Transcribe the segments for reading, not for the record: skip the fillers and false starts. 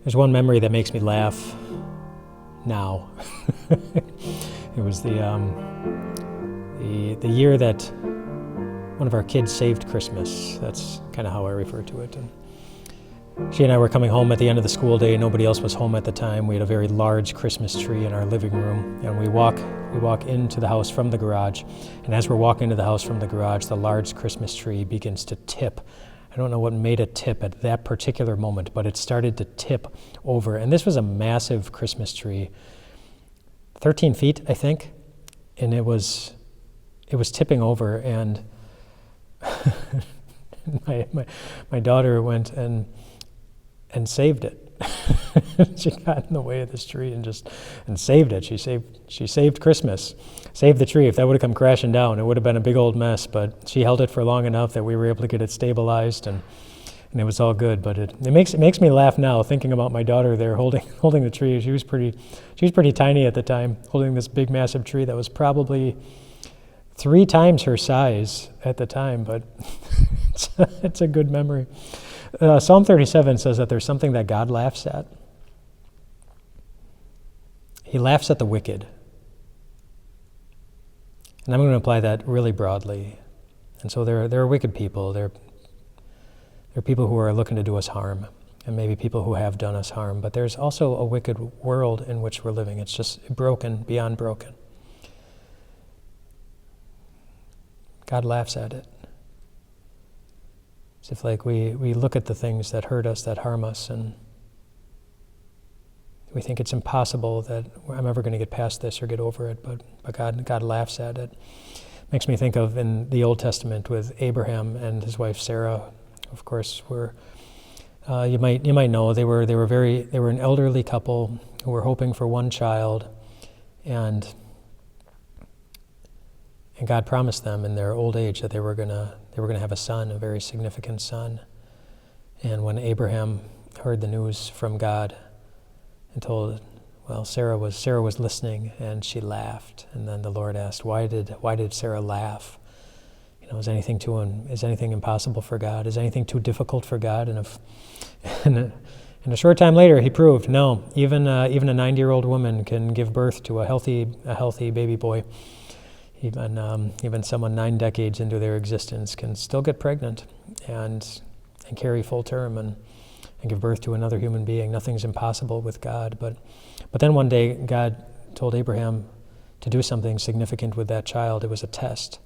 There's one memory that makes me laugh now. It was the year that one of our kids saved Christmas. That's kind of how I refer to it. And she and I were coming home at the end of the school day. Nobody else was home at the time. We had a very large Christmas tree in our living room, and we walk into the house from the garage. And as we're walking into the house from the garage, the large Christmas tree begins to tip. I don't know what made it tip at that particular moment, but it started to tip over. And this was a massive Christmas tree, 13 feet, I think, and it was tipping over. And my daughter went and saved it. She got in the way of this tree and saved it. She saved Christmas, saved the tree. If that would have come crashing down, it would have been a big old mess. But she held it for long enough that we were able to get it stabilized, and it was all good. But it makes me laugh now thinking about my daughter there holding the tree. She was pretty tiny at the time, holding this big massive tree that was probably 3 times her size at the time. But it's a good memory. Psalm 37 says that there's something that God laughs at. He laughs at the wicked. And I'm going to apply that really broadly. And so there are wicked people. There are people who are looking to do us harm, and maybe people who have done us harm. But there's also a wicked world in which we're living. It's just broken, beyond broken. God laughs at it. It's if like we look at the things that hurt us, that harm us, and we think it's impossible that I'm ever going to get past this or get over it, but God laughs at it. Makes me think of in the Old Testament with Abraham and his wife Sarah. Of course, you might know they were an elderly couple who were hoping for one child, and God promised them in their old age that they were gonna have a son, a very significant son. And when Abraham heard the news from God and told, well, Sarah was listening, and she laughed. And then the Lord asked, why did Sarah laugh? Is anything impossible for God? Is anything too difficult for God? And a short time later, he proved, no, even a 90-year-old woman can give birth to a healthy baby boy. Even someone 9 decades into their existence can still get pregnant and carry full term and give birth to another human being. Nothing's impossible with God. But then one day, God told Abraham to do something significant with that child. It was a test.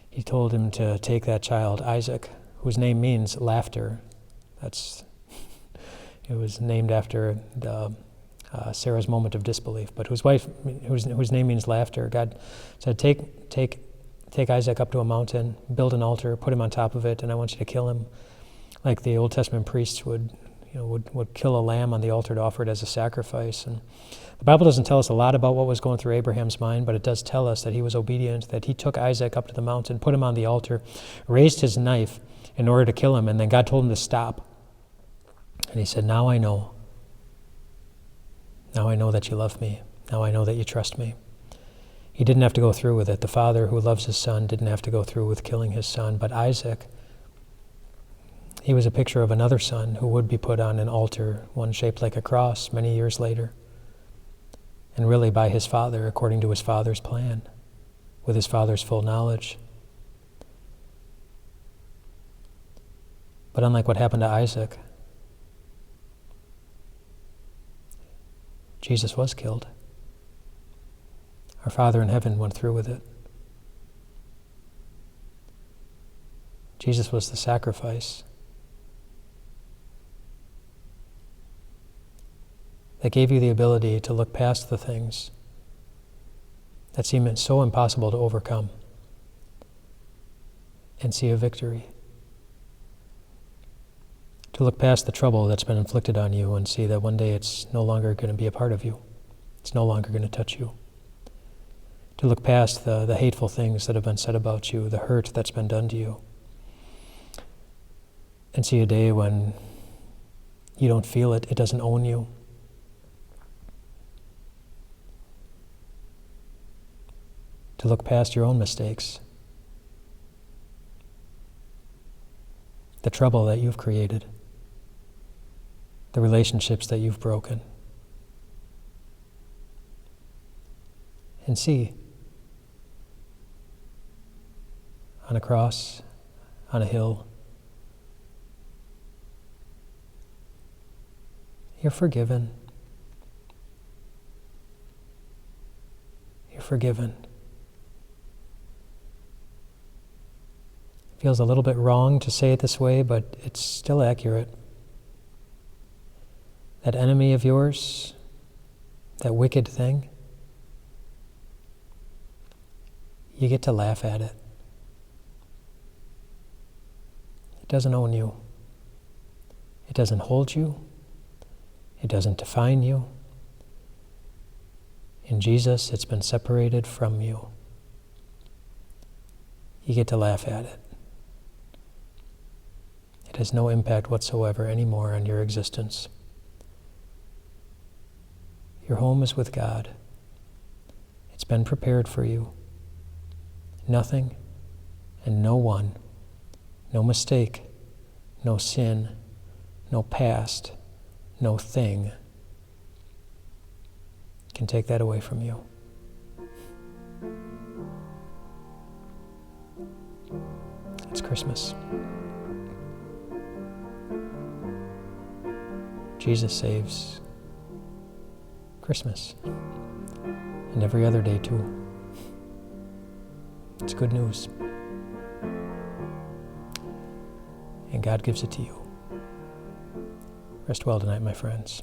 He told him to take that child, Isaac, whose name means laughter. It was named after Sarah's moment of disbelief, but whose name means laughter. God said, take Isaac up to a mountain, build an altar, put him on top of it, and I want you to kill him, like the Old Testament priests would kill a lamb on the altar to offer it as a sacrifice. And the Bible doesn't tell us a lot about what was going through Abraham's mind, but it does tell us that he was obedient, that he took Isaac up to the mountain, put him on the altar, raised his knife in order to kill him, and then God told him to stop. And he said, Now I know that you love me. Now I know that you trust me. He didn't have to go through with it. The father who loves his son didn't have to go through with killing his son. But Isaac, he was a picture of another son who would be put on an altar, one shaped like a cross, many years later. And really by his father, according to his father's plan, with his father's full knowledge. But unlike what happened to Isaac, Jesus was killed. Our Father in heaven went through with it. Jesus was the sacrifice that gave you the ability to look past the things that seem so impossible to overcome and see a victory. To look past the trouble that's been inflicted on you and see that one day it's no longer going to be a part of you. It's no longer going to touch you. To look past the hateful things that have been said about you, the hurt that's been done to you, and see a day when you don't feel it, it doesn't own you. To look past your own mistakes, the trouble that you've created, the relationships that you've broken. And see, on a cross, on a hill, you're forgiven. You're forgiven. It feels a little bit wrong to say it this way, but it's still accurate. That enemy of yours, that wicked thing, you get to laugh at it. It doesn't own you. It doesn't hold you. It doesn't define you. In Jesus, it's been separated from you. You get to laugh at it. It has no impact whatsoever anymore on your existence. Your home is with God. It's been prepared for you. Nothing and no one, no mistake, no sin, no past, no thing can take that away from you. It's Christmas. Jesus saves. Christmas. And every other day too. It's good news. And God gives it to you. Rest well tonight, my friends.